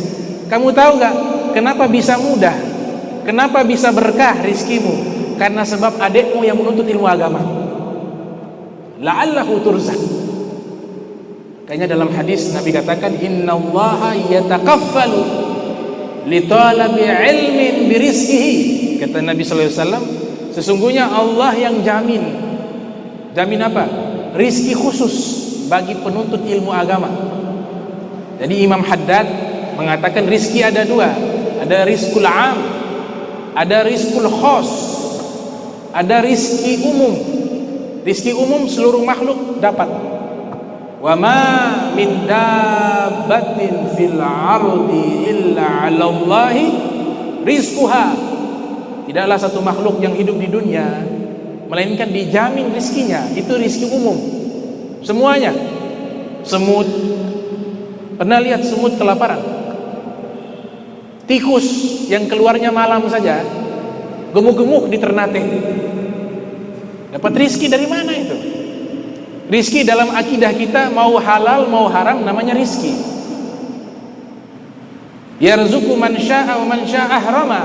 Kamu tahu gak kenapa bisa mudah, kenapa bisa berkah rizkimu? Karena sebab adikmu yang menuntut ilmu agama. La'allahu turzak. Kayaknya dalam hadis Nabi katakan, innallaha yatakaffalu li talabi ilmin birizkihi. Kata Nabi SAW, sesungguhnya Allah yang jamin. Jamin apa? Rizki khusus bagi penuntut ilmu agama. Jadi Imam Haddad mengatakan rizki ada dua. Ada rizkul am, ada rizkul khos, ada rizki umum. Rizki umum seluruh makhluk dapat. Wa ma min dabbatin fil ardi illa 'ala Allahi rizquha. Tidaklah satu makhluk yang hidup di dunia melainkan dijamin rizkinya. Itu rizki umum semuanya. Semut, pernah lihat semut kelaparan? Tikus yang keluarnya malam saja, gemuk-gemuk di Ternate, dapat rizki dari mana itu? Rizki dalam akidah kita, mau halal mau haram, namanya rizki. Yarzuqu man syaa wa man syaa ahrama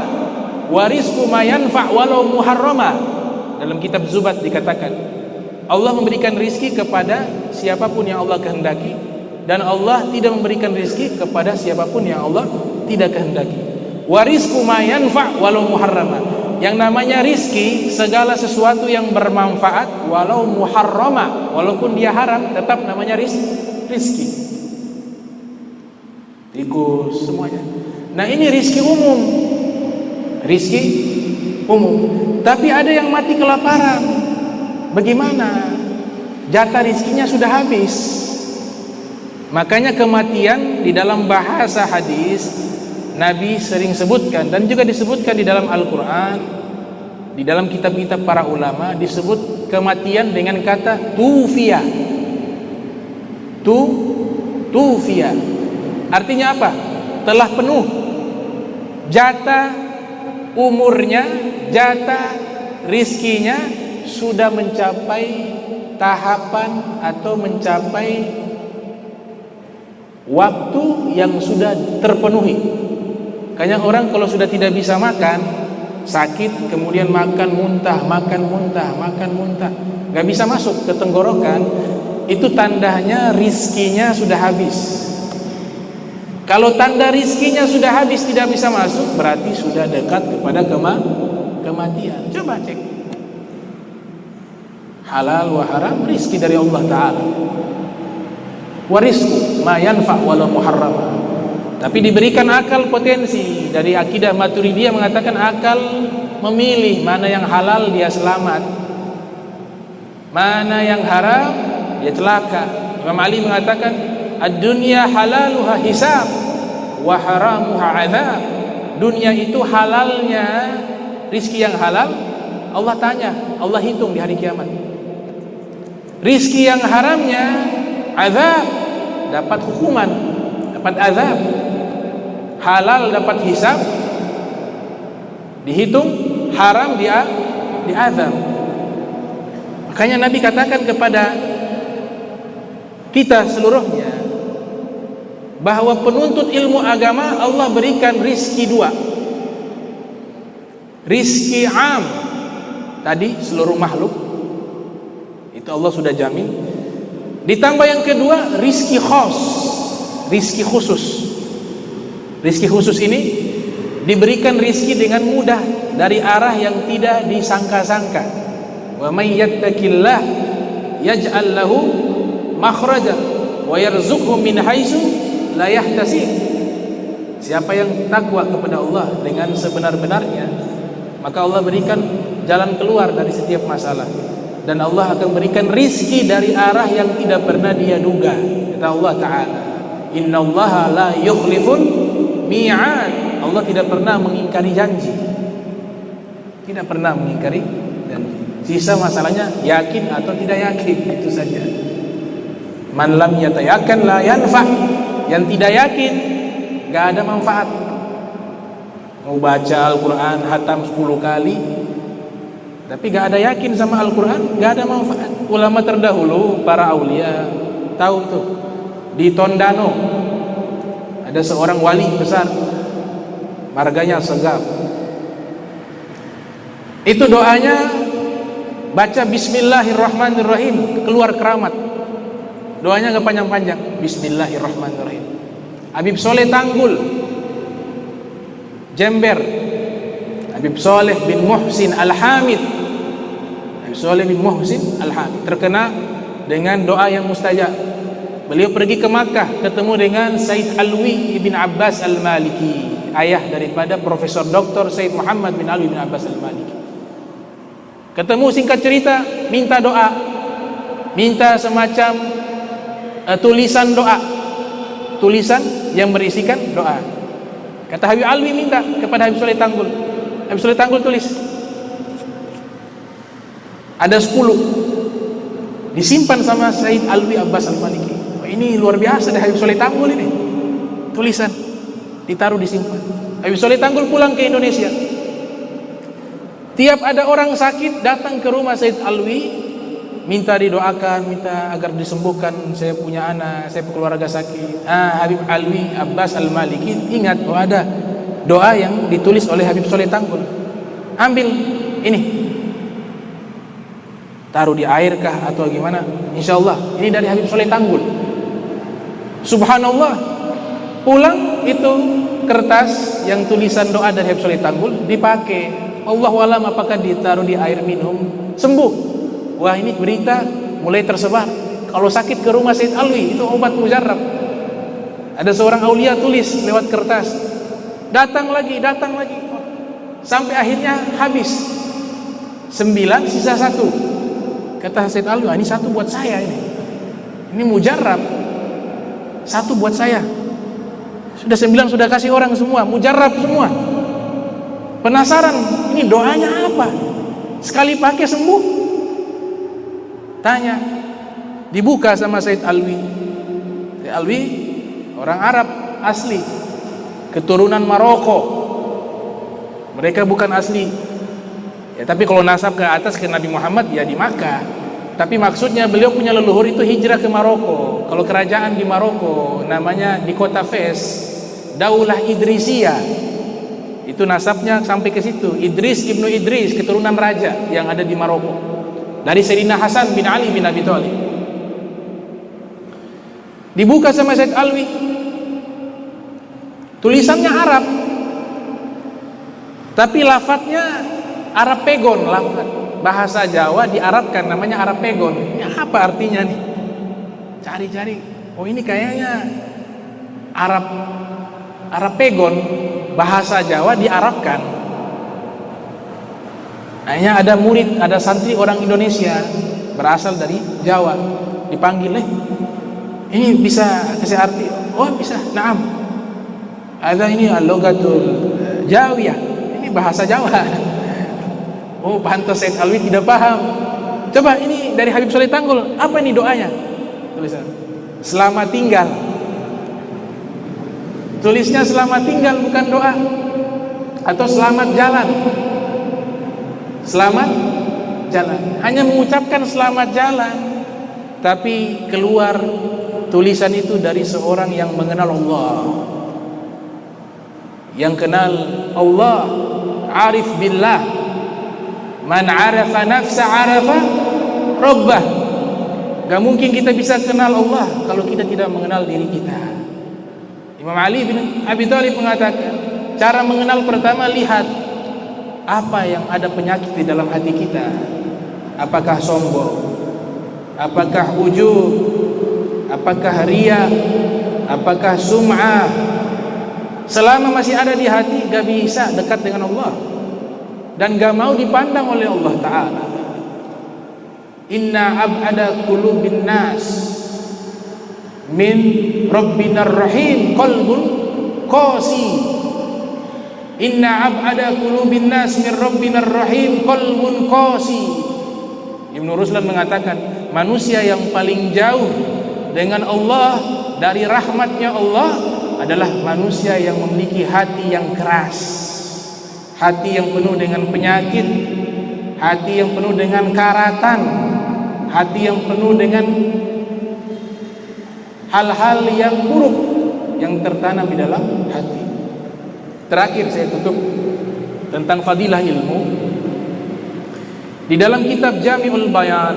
wa rizqu ma yanfa' walau muharrama. Dalam kitab Zubat dikatakan, Allah memberikan rizki kepada siapapun yang Allah kehendaki, dan Allah tidak memberikan rizki kepada siapapun yang Allah tidak kehendaki. Wa rizqu ma yanfa' walau muharrama. Yang namanya rizki, segala sesuatu yang bermanfaat walau muharrama, walaupun dia haram, tetap namanya rizki. Tikus semuanya. Nah, ini rizki umum. Rizki umum. Tapi ada yang mati kelaparan. Bagaimana? Jatah rizkinya sudah habis. Makanya kematian di dalam bahasa hadis Nabi sering sebutkan, dan juga disebutkan di dalam Al-Quran, di dalam kitab-kitab para ulama, disebut kematian dengan kata tufiya. Tufiya artinya apa? Telah penuh jatah umurnya, jatah rizkinya sudah mencapai tahapan atau mencapai waktu yang sudah terpenuhi. Kayaknya orang kalau sudah tidak bisa makan, sakit, kemudian makan muntah, gak bisa masuk ke tenggorokan, itu tandanya rizkinya sudah habis. Kalau tanda rizkinya sudah habis, tidak bisa masuk, berarti sudah dekat kepada kematian. Coba cek. Halal wa haram, rizki dari Allah Ta'ala. Wa rizqu ma yanfa' walau muharrama. Tapi diberikan akal potensi. Dari akidah Maturidiyah mengatakan akal memilih mana yang halal dia selamat, mana yang haram dia celaka. Imam Ali mengatakan ad-dunya halaluha hisab wa haramuha azab. Dunia itu halalnya rizki yang halal, Allah tanya, Allah hitung di hari kiamat. Rizki yang haramnya azab, dapat hukuman, dapat azab. Halal dapat hisab, dihitung, haram dia diazab. Makanya Nabi katakan kepada kita seluruhnya bahwa penuntut ilmu agama Allah berikan rizki dua. Rizki am, tadi seluruh makhluk, itu Allah sudah jamin. Ditambah yang kedua rizki khos, rizki khusus. Rizki khusus ini diberikan rizki dengan mudah dari arah yang tidak disangka-sangka. Wa may yattaqillah yaj'al lahu makhraja wa yarzuqhu min haitsu la yahtasib. Siapa yang takwa kepada Allah dengan sebenar-benarnya, maka Allah berikan jalan keluar dari setiap masalah, dan Allah akan berikan rizki dari arah yang tidak pernah dia duga. Kata Allah Ta'ala, innallaha la yukhlifun mi'ad. Allah tidak pernah mengingkari janji, tidak pernah mengingkari janji. Sisa masalahnya yakin atau tidak yakin, itu saja. Man lam yatayakan la yanfa. Yang tidak yakin gak ada manfaat. Mau baca Al-Quran hatam 10 kali tapi gak ada yakin sama Al-Quran, gak ada manfaat. Ulama terdahulu, para aulia, tahu tuh, di Tondano ada seorang wali besar, marganya Segaf. Itu doanya baca Bismillahirrahmanirrahim, keluar keramat. Doanya gak panjang-panjang, Bismillahirrahmanirrahim. Habib Soleh Tanggul, Jember, Habib Soleh bin Muhsin Al-Hamid, Habib Soleh bin Muhsin Al-Hamid terkenal dengan doa yang mustajab. Beliau pergi ke Makkah, ketemu dengan Said Alwi ibn Abbas Al-Maliki, ayah daripada Profesor Dr. Said Muhammad bin Alwi bin Abbas Al-Maliki. Ketemu, singkat cerita, minta doa, minta semacam tulisan doa, tulisan yang berisikan doa. Kata Habib Alwi minta kepada Habib Soleh Tanggul. Habib Soleh Tanggul tulis, ada 10, disimpan sama Said Alwi Abbas Al-Maliki. Ini luar biasa dari Habib Soleh Tanggul ini. Tulisan ditaruh, disimpan. Habib Soleh Tanggul pulang ke Indonesia. Tiap ada orang sakit datang ke rumah Said Alwi, minta didoakan, minta agar disembuhkan, saya punya anak, saya keluarga sakit. Habib Alwi Abbas Al-Maliki ingat, ada doa yang ditulis oleh Habib Soleh Tanggul. Ambil ini, taruh di air kah atau gimana? Insyaallah ini dari Habib Soleh Tanggul. Subhanallah, pulang itu kertas yang tulisan doa dari Habib Soleh Tanggul dipakai. Allahualam apakah ditaruh di air minum sembuh. Wah, ini berita mulai tersebar. Kalau sakit ke rumah Said Alwi, itu obat mujarab. Ada seorang aulia tulis lewat kertas, datang lagi, sampai akhirnya habis 9 sisa 1. Kata Said Alwi, ini 1 buat saya, ini mujarab, 1 buat saya. Sudah 9 sudah kasih orang semua, mujarab semua. Penasaran, ini doanya apa? Sekali pakai sembuh. Tanya, dibuka sama Said Alwi. Said Alwi orang Arab asli, keturunan Maroko. Mereka bukan asli. Ya, tapi kalau nasab ke atas ke Nabi Muhammad ya di Makkah. Tapi maksudnya beliau punya leluhur itu hijrah ke Maroko. Kalau kerajaan di Maroko namanya di kota Fes, Daulah Idrisiyah. Itu nasabnya sampai ke situ. Idris ibnu Idris, keturunan raja yang ada di Maroko. Dari Sayyidina Hasan bin Ali bin Abi Thalib. Dibuka sama Said Alwi. Tulisannya Arab. Tapi lafadznya Arab Pegon, lafadz. Bahasa Jawa diarabkan namanya Arab Pegon. Ini apa artinya nih? Cari-cari. Oh, ini kayaknya Arab Pegon, bahasa Jawa diarabkan. Hanya ada murid, ada santri orang Indonesia berasal dari Jawa, dipanggil, ini bisa kasih arti? Oh bisa, naam. Ada ini al-lughatul Jawiyah, ini bahasa Jawa. Oh pantas Said Alwi tidak paham. Coba ini dari Habib Soleh Tanggul, apa ini doanya? Tulisan, selamat tinggal. Tulisnya selamat tinggal, bukan doa. Atau selamat jalan. Selamat jalan. Hanya mengucapkan selamat jalan, tapi keluar tulisan itu dari seorang yang mengenal Allah, yang kenal Allah, arif billah. Man arafa nafsa arafa rabbah. Gak mungkin kita bisa kenal Allah kalau kita tidak mengenal diri kita. Imam Ali bin Abi Thalib mengatakan, cara mengenal pertama lihat apa yang ada penyakit di dalam hati kita. Apakah sombong? Apakah ujub? Apakah riya? Apakah sum'ah? Selama masih ada di hati, gak bisa dekat dengan Allah dan gak mau dipandang oleh Allah Ta'ala. Inna ab'ada qulubin nas min Rabbinar Rahim qalbun qasi. Inna ab'ada qulubin nas min Rabbinar Rahim qalbun qasi. Ibnu Ruslan mengatakan, manusia yang paling jauh dengan Allah dari rahmatnya Allah adalah manusia yang memiliki hati yang keras, hati yang penuh dengan penyakit, hati yang penuh dengan karatan, hati yang penuh dengan hal-hal yang buruk yang tertanam di dalam hati. Terakhir saya tutup tentang fadilah ilmu. Di dalam kitab Jami'ul Bayan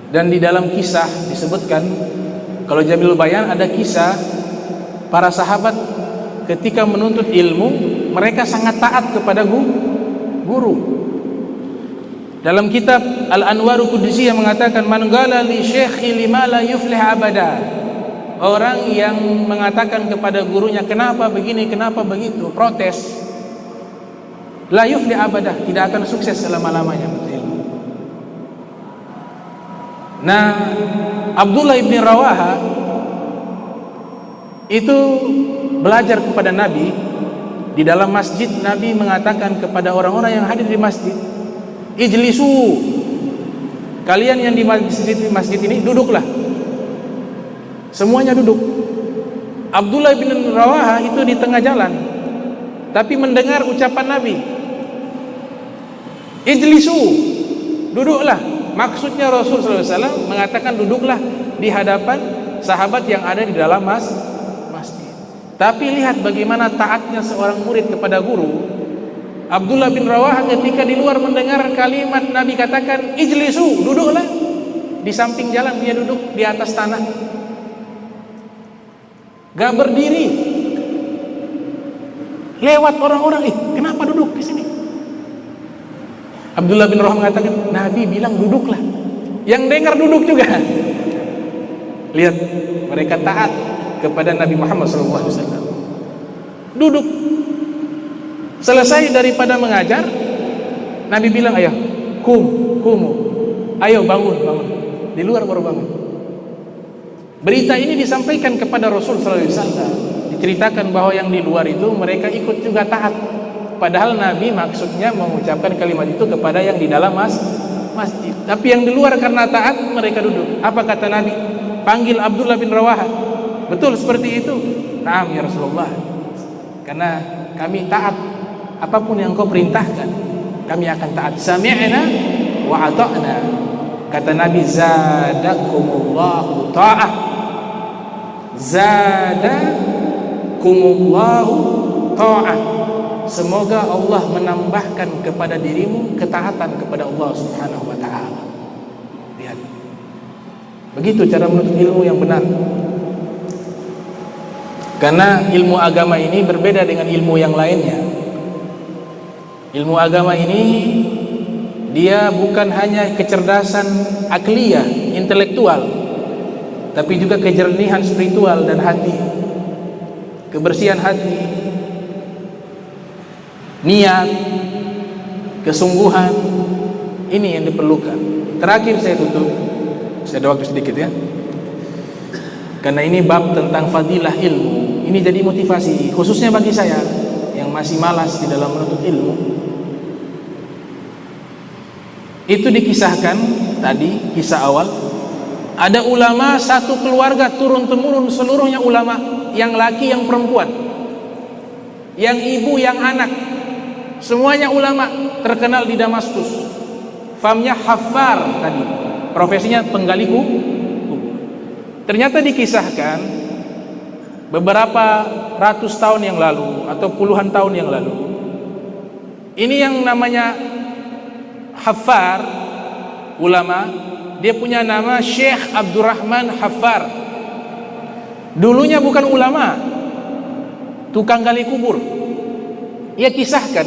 dan di dalam kisah disebutkan, kalau Jami'ul Bayan ada kisah para sahabat ketika menuntut ilmu, mereka sangat taat kepada guru. Dalam kitab Al-Anwaru Qudusiyah mengatakan, man qala li syekhi lima la yuflih abada. Orang yang mengatakan kepada gurunya, kenapa begini, kenapa begitu, protes, la yuflih abadah, tidak akan sukses selama-lamanya. Nah, Abdullah ibn Rawaha itu belajar kepada Nabi di dalam masjid. Nabi mengatakan kepada orang-orang yang hadir di masjid, ijlisu, kalian yang di masjid ini duduklah. Semuanya duduk. Abdullah bin Rawaha itu di tengah jalan, tapi mendengar ucapan Nabi, ijlisu, duduklah. Maksudnya Rasulullah SAW mengatakan duduklah di hadapan sahabat yang ada di dalam masjid. Tapi lihat bagaimana taatnya seorang murid kepada guru. Abdullah bin Rawaha ketika di luar mendengar kalimat Nabi katakan ijlisu, duduklah, di samping jalan dia duduk di atas tanah, gak berdiri. Lewat orang-orang, kenapa duduk di sini? Abdullah bin Rawah mengatakan, Nabi bilang duduklah. Yang dengar duduk juga. Lihat, mereka taat kepada Nabi Muhammad SAW. Duduk. Selesai daripada mengajar, Nabi bilang, ayo, kumu. Ayo bangun. Di luar baru bangun. Berita ini disampaikan kepada Rasul SAW. Diceritakan bahwa yang di luar itu mereka ikut juga taat. Padahal Nabi maksudnya mengucapkan kalimat itu kepada yang di dalam masjid. Tapi yang di luar karena taat mereka duduk. Apa kata Nabi? Panggil Abdullah bin Rawaha. Betul seperti itu? Naam ya Rasulullah. Karena kami taat apapun yang kau perintahkan, kami akan taat. Sami'na wa ata'na. Kata Nabi, zadakumullahu ta'ah. Zadakumullahu ta'ah. Semoga Allah menambahkan kepada dirimu ketaatan kepada Allah Subhanahu wa ta'ala. Lihat. Begitu cara menuntut ilmu yang benar. Karena ilmu agama ini berbeda dengan ilmu yang lainnya. Ilmu agama ini dia bukan hanya kecerdasan akliyah, intelektual, tapi juga kejernihan spiritual dan hati, kebersihan hati, niat, kesungguhan. Ini yang diperlukan. Terakhir saya tutup, saya ada waktu sedikit ya, karena ini bab tentang fadilah ilmu. Ini jadi motivasi khususnya bagi saya yang masih malas di dalam menuntut ilmu. Itu dikisahkan tadi, kisah awal, ada ulama satu keluarga turun-temurun, seluruhnya ulama, yang laki yang perempuan, yang ibu yang anak, semuanya ulama terkenal di Damaskus. Famnya Haffar tadi, profesinya penggali kubur. Ternyata dikisahkan beberapa ratus tahun yang lalu atau puluhan tahun yang lalu, ini yang namanya Haffar, ulama, dia punya nama Syekh Abdurrahman Haffar. Dulunya bukan ulama, tukang gali kubur. Ia kisahkan,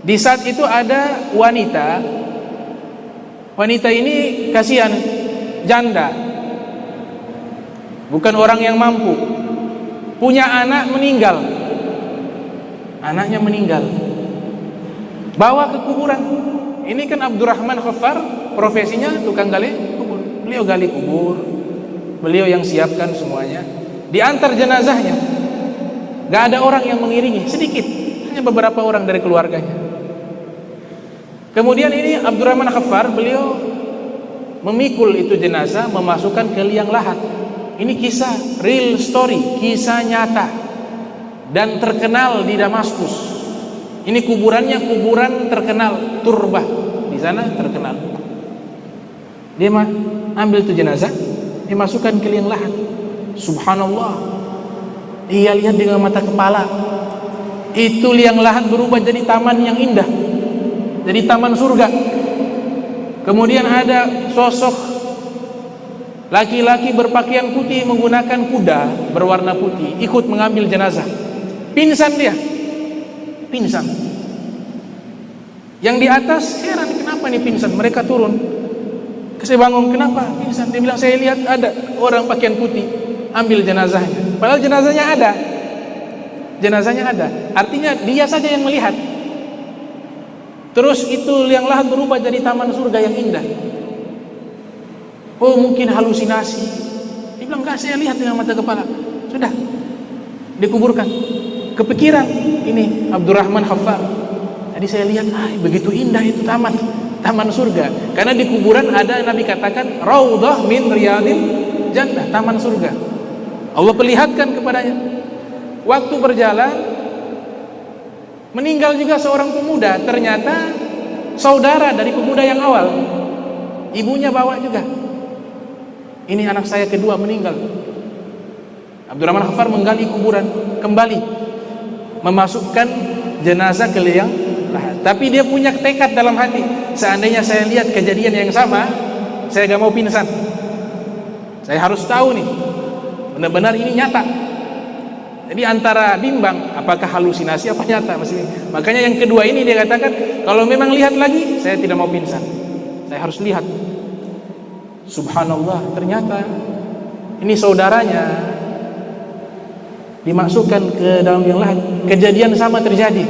di saat itu ada wanita ini kasihan, janda, bukan orang yang mampu, punya anak meninggal, anaknya meninggal, bawa ke kuburan. Ini kan Abdurrahman Haffar profesinya tukang gali kubur. Beliau gali kubur, beliau yang siapkan semuanya. Diantar jenazahnya, gak ada orang yang mengiringi, sedikit, hanya beberapa orang dari keluarganya. Kemudian ini Abdurrahman Haffar, beliau memikul itu jenazah, memasukkan ke liang lahat. Ini kisah real story, kisah nyata dan terkenal di Damaskus. Ini kuburannya kuburan terkenal, Turbah, di sana terkenal. Dia ambil itu jenazah, dimasukkan ke liang lahat. Subhanallah, dia lihat dengan mata kepala, itu liang lahat berubah jadi taman yang indah, jadi taman surga. Kemudian ada sosok laki-laki berpakaian putih menggunakan kuda berwarna putih ikut mengambil jenazah. Pingsan dia, pingsan. Yang di atas heran, kenapa nih pingsan? Mereka turun, saya bangun, kenapa pingsan? Dia bilang, saya lihat ada orang pakaian putih ambil jenazahnya. Padahal jenazahnya ada, artinya dia saja yang melihat. Terus itu liang lahat berubah jadi taman surga yang indah. Oh, mungkin halusinasi. Dia bilang, enggak, saya lihat dengan mata kepala. Sudah dikuburkan. Kepikiran ini Abdurrahman Haffar, tadi saya lihat, begitu indah itu taman surga. Karena di kuburan ada, Nabi katakan, raudhah min riyadil jannah, taman surga. Allah perlihatkan kepadanya. Waktu berjalan, meninggal juga seorang pemuda. Ternyata saudara dari pemuda yang awal, ibunya bawa juga. Ini anak saya kedua meninggal. Abdurrahman Haffar menggali kuburan kembali, memasukkan jenazah ke liang lahat. Tapi dia punya tekad dalam hati, seandainya saya lihat kejadian yang sama, saya gak mau pingsan. Saya harus tahu nih, benar-benar ini nyata. Jadi antara bimbang, apakah halusinasi apa nyata masih. Makanya yang kedua ini dia katakan, kalau memang lihat lagi, saya tidak mau pingsan. Saya harus lihat. Subhanallah, ternyata ini saudaranya dimasukkan ke dalam yang lain. Kejadian sama terjadi.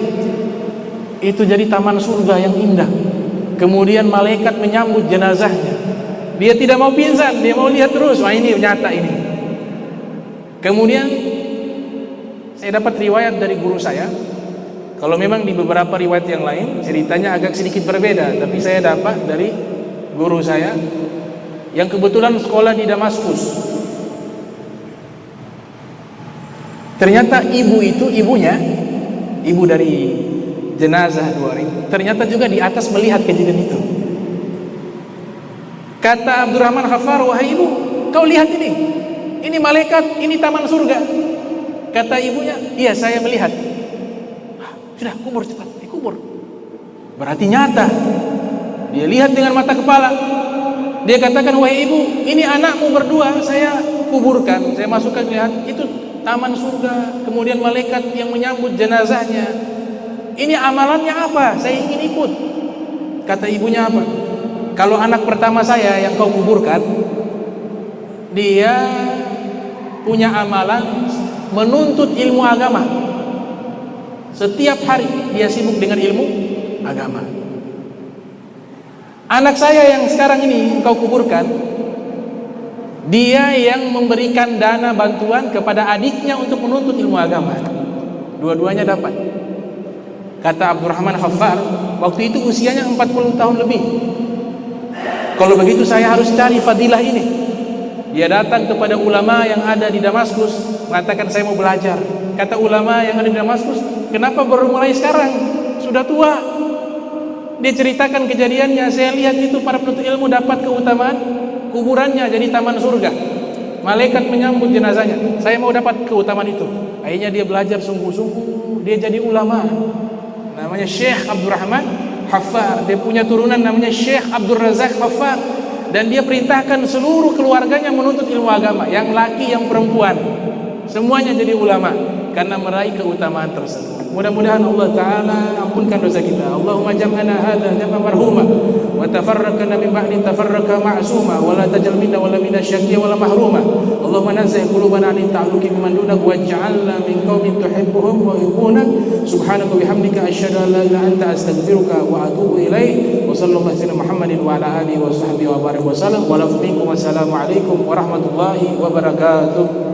Itu jadi taman surga yang indah. Kemudian malaikat menyambut jenazahnya. Dia tidak mau pingsan, dia mau lihat terus. Wah, ini nyata ini. Kemudian saya dapat riwayat dari guru saya. Kalau memang di beberapa riwayat yang lain ceritanya agak sedikit berbeda, tapi saya dapat dari guru saya yang kebetulan sekolah di Damaskus. Ternyata ibu dari jenazah dua orang, ternyata juga di atas melihat kejadian itu. Kata Abdurrahman Khaffar, wahai ibu, kau lihat ini malaikat, ini taman surga. Kata ibunya, iya saya melihat. Sudah, kubur cepat, dikubur. Berarti nyata. Dia lihat dengan mata kepala. Dia katakan, wahai ibu, ini anakmu berdua saya kuburkan, saya masukkan, lihat itu taman surga. Kemudian malaikat yang menyambut jenazahnya. Ini amalannya apa? Saya ingin ikut. Kata ibunya apa? Kalau anak pertama saya yang kau kuburkan, dia punya amalan menuntut ilmu agama. Setiap hari dia sibuk dengan ilmu agama. Anak saya yang sekarang ini kau kuburkan, dia yang memberikan dana bantuan kepada adiknya untuk menuntut ilmu agama. Dua-duanya dapat. Kata Abdurrahman Khaffar, waktu itu usianya 40 tahun lebih. Kalau begitu saya harus cari fadilah ini. Dia datang kepada ulama yang ada di Damaskus, mengatakan saya mau belajar. Kata ulama yang ada di Damaskus, kenapa baru mulai sekarang? Sudah tua. Dia ceritakan kejadiannya, saya lihat itu para penuntut ilmu dapat keutamaan kuburannya jadi taman surga. Malaikat menyambut jenazahnya. Saya mau dapat keutamaan itu. Akhirnya dia belajar sungguh-sungguh, dia jadi ulama. Namanya Syekh Abdurrahman Khaffar. Dia punya turunan namanya Syekh Abdul Razak Khaffar. Dan dia perintahkan seluruh keluarganya menuntut ilmu agama, yang laki yang perempuan, semuanya jadi ulama karena meraih keutamaan tersebut. Mudah-mudahan Allah Ta'ala ampunkan dosa kita. Allahumma jam'ana hadha jam'a marhuma wa tafarraqna min ba'di tafarraqa ma'suma wa la tajal minna wa la minna syaqiyya wa la mahruma. Allahumma nazzih qulubana an ta'alluqi biman dunak waj'alna min qaumin tuhibbuhum wa yuhibbunak. Subhanaka bihamdika asyhadu an la ilaha illa anta astaghfiruka wa atubu ilaik. Wa sallallahu alaihi Muhammadin wa ala alihi wa sahbihi wa barik wa sallam. Wa lafu minkum wassalamu alaikum warahmatullahi wabarakatuh.